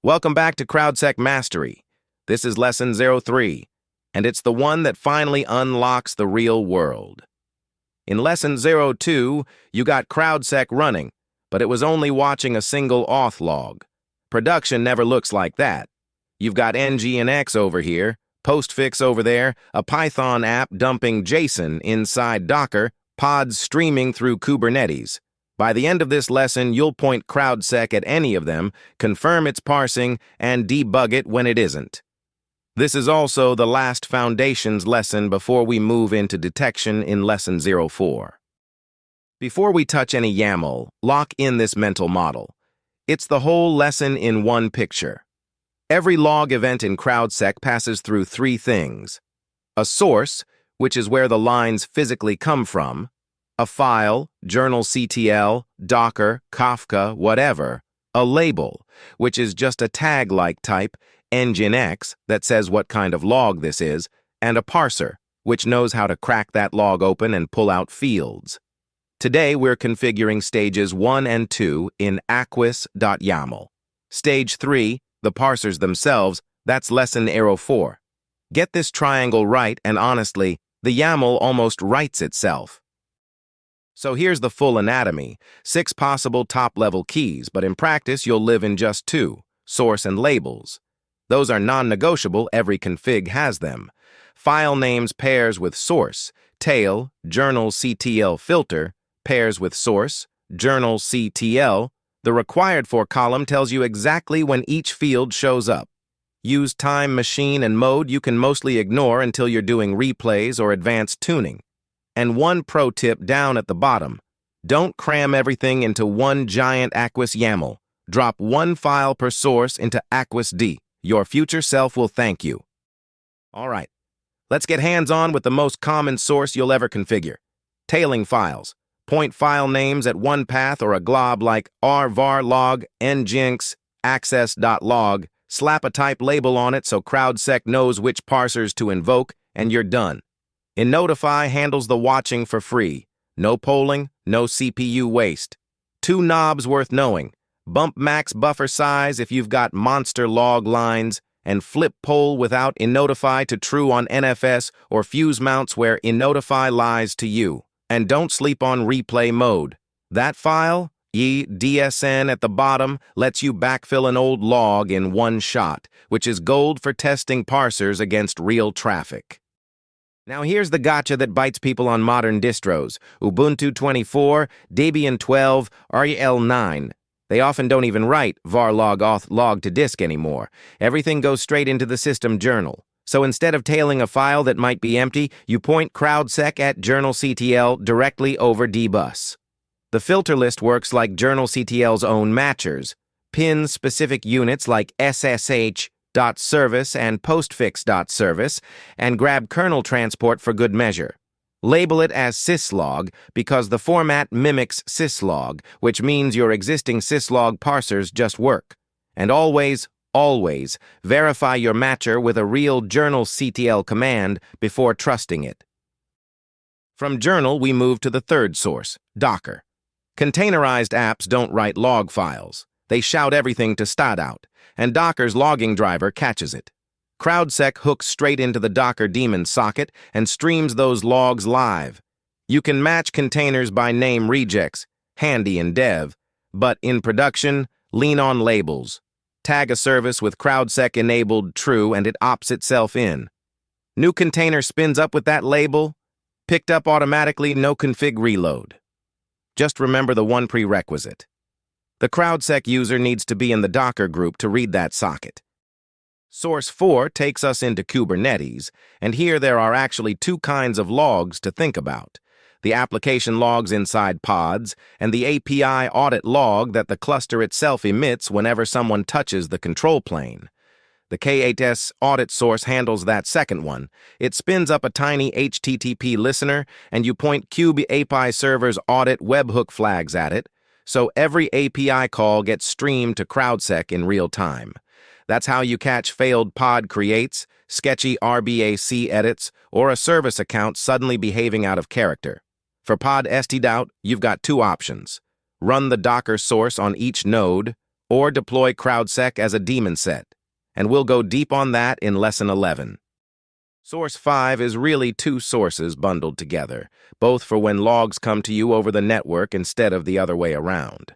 Welcome back to CrowdSec Mastery. This is Lesson 03, and it's the one that finally unlocks the real world. In Lesson 02, you got CrowdSec running, but it was only watching a single auth log. Production never looks like that. You've got nginx over here, postfix over there, a Python app dumping JSON inside Docker, pods streaming through Kubernetes. By the end of this lesson, you'll point CrowdSec at any of them, confirm its parsing, and debug it when it isn't. This is also the last foundations lesson before we move into detection in Lesson 04. Before we touch any YAML, lock in this mental model. It's the whole lesson in one picture. Every log event in CrowdSec passes through three things: a source, which is where the lines physically come from; a file, journalctl, Docker, Kafka, whatever; a label, which is just a tag-like type, nginx, that says what kind of log this is; and a parser, which knows how to crack that log open and pull out fields. Today, we're configuring stages 1 and 2 in acquis.yaml. Stage 3, the parsers themselves, that's Lesson 04. Get this triangle right, and honestly, the YAML almost writes itself. So here's the full anatomy: 6 possible top-level keys, but in practice you'll live in just 2, source and labels. Those are non-negotiable, every config has them. File names pairs with source, tail, journalctl filter, pairs with source, journalctl. The required for column tells you exactly when each field shows up. Use time, machine, and mode you can mostly ignore until you're doing replays or advanced tuning. And one pro tip down at the bottom: don't cram everything into one giant acquis.yaml. Drop one file per source into acquis.d. Your future self will thank you. All right, let's get hands-on with the most common source you'll ever configure: tailing files. Point file names at one path or a glob like var log, nginx, access.log. Slap a type label on it so CrowdSec knows which parsers to invoke, and you're done. In Notify handles the watching for free. No polling, no CPU waste. 2 knobs worth knowing: bump max buffer size if you've got monster log lines, and flip poll without innotify to true on NFS or fuse mounts where innotify lies to you. And don't sleep on replay mode. That file, dsn at the bottom, lets you backfill an old log in one shot, which is gold for testing parsers against real traffic. Now here's the gotcha that bites people on modern distros: Ubuntu 24, Debian 12, REL 9. They often don't even write var log auth log to disk anymore. Everything goes straight into the system journal. So instead of tailing a file that might be empty, you point CrowdSec at journalctl directly over dbus. The filter list works like journalctl's own matchers. Pin specific units like ssh.service and postfix.service, and grab kernel transport for good measure. Label it as syslog because the format mimics syslog, which means your existing syslog parsers just work. And always verify your matcher with a real journalctl command before trusting it. From journal, we move to the third source, Docker. Containerized apps don't write log files. They shout everything to stadout, and Docker's logging driver catches it. CrowdSec hooks straight into the Docker daemon socket and streams those logs live. You can match containers by name regex, handy in dev, but in production, lean on labels. Tag a service with CrowdSec enabled true and it opts itself in. New container spins up with that label, picked up automatically, no config reload. Just remember the one prerequisite: the CrowdSec user needs to be in the Docker group to read that socket. Source 4 takes us into Kubernetes, and here there are actually 2 kinds of logs to think about: the application logs inside pods, and the API audit log that the cluster itself emits whenever someone touches the control plane. The K8s audit source handles that second one. It spins up a tiny HTTP listener, and you point Kube API server's audit webhook flags at it, so every API call gets streamed to CrowdSec in real time. That's how you catch failed pod creates, sketchy RBAC edits, or a service account suddenly behaving out of character. For pod stdout, you've got 2 options: run the Docker source on each node, or deploy CrowdSec as a daemon set, and we'll go deep on that in Lesson 11. Source 5 is really two sources bundled together, both for when logs come to you over the network instead of the other way around.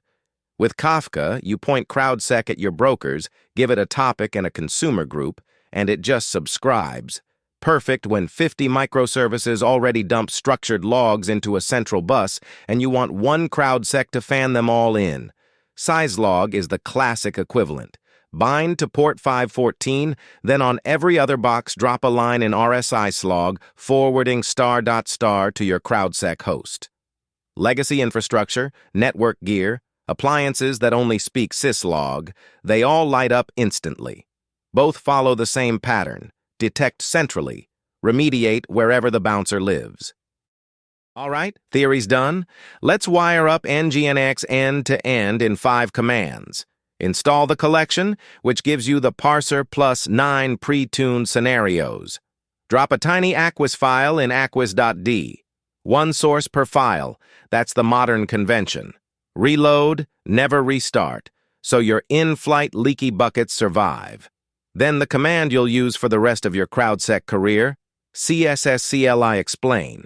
With Kafka, you point CrowdSec at your brokers, give it a topic and a consumer group, and it just subscribes. Perfect when 50 microservices already dump structured logs into a central bus and you want one CrowdSec to fan them all in. Syslog is the classic equivalent. Bind to port 514, then on every other box drop a line in RSI slog forwarding *** to your CrowdSec host. Legacy infrastructure, network gear, appliances that only speak syslog, they all light up instantly. Both follow the same pattern: detect centrally, remediate wherever the bouncer lives. All right, theory's done. Let's wire up nginx end-to-end in 5 commands. Install the collection, which gives you the parser plus 9 pre-tuned scenarios. Drop a tiny acquis file in acquis.d. One source per file. That's the modern convention. Reload, never restart, so your in-flight leaky buckets survive. Then the command you'll use for the rest of your CrowdSec career, CSSCLI explain.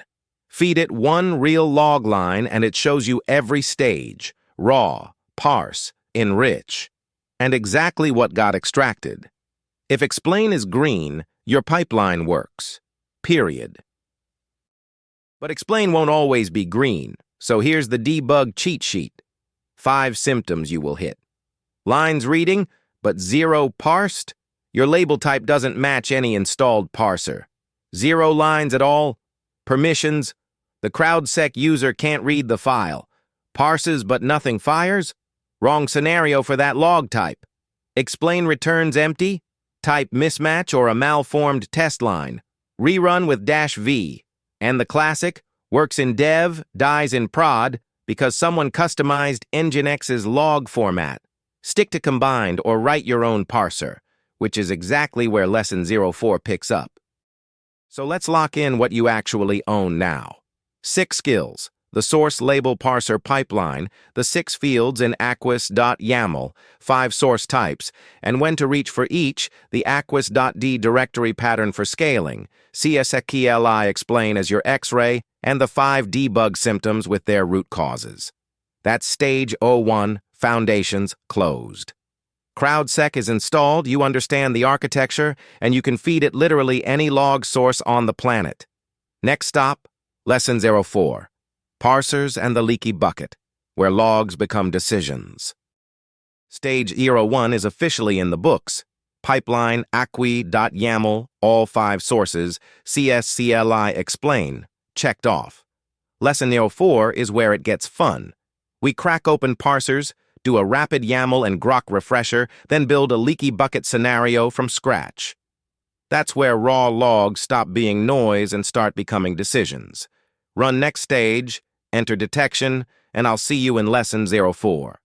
Feed it one real log line and it shows you every stage: raw, parse, enrich, and exactly what got extracted. If explain is green, your pipeline works. Period. But explain won't always be green, so here's the debug cheat sheet. 5 symptoms you will hit. Lines reading, but 0 parsed. Your label type doesn't match any installed parser. 0 lines at all. Permissions. The CrowdSec user can't read the file. Parses but nothing fires. Wrong scenario for that log type. Explain returns empty. Type mismatch or a malformed test line. Rerun with -v. And the classic, works in dev, dies in prod, because someone customized nginx's log format. Stick to combined or write your own parser, which is exactly where Lesson 04 picks up. So let's lock in what you actually own now. 6 skills: the source label parser pipeline, the 6 fields in acquis.yaml, 5 source types, and when to reach for each, the acquis.d directory pattern for scaling, CSADmin explain as your X-ray, and the 5 debug symptoms with their root causes. That's stage 01, foundations closed. CrowdSec is installed, you understand the architecture, and you can feed it literally any log source on the planet. Next stop, Lesson 04. Parsers and the leaky bucket, where logs become decisions. Stage 01 is officially in the books. Pipeline, acquis.yaml, all 5 sources, CSCLI explain, checked off. Lesson 04 is where it gets fun. We crack open parsers, do a rapid YAML and grok refresher, then build a leaky bucket scenario from scratch. That's where raw logs stop being noise and start becoming decisions. Run next stage, enter detection, and I'll see you in Lesson 04.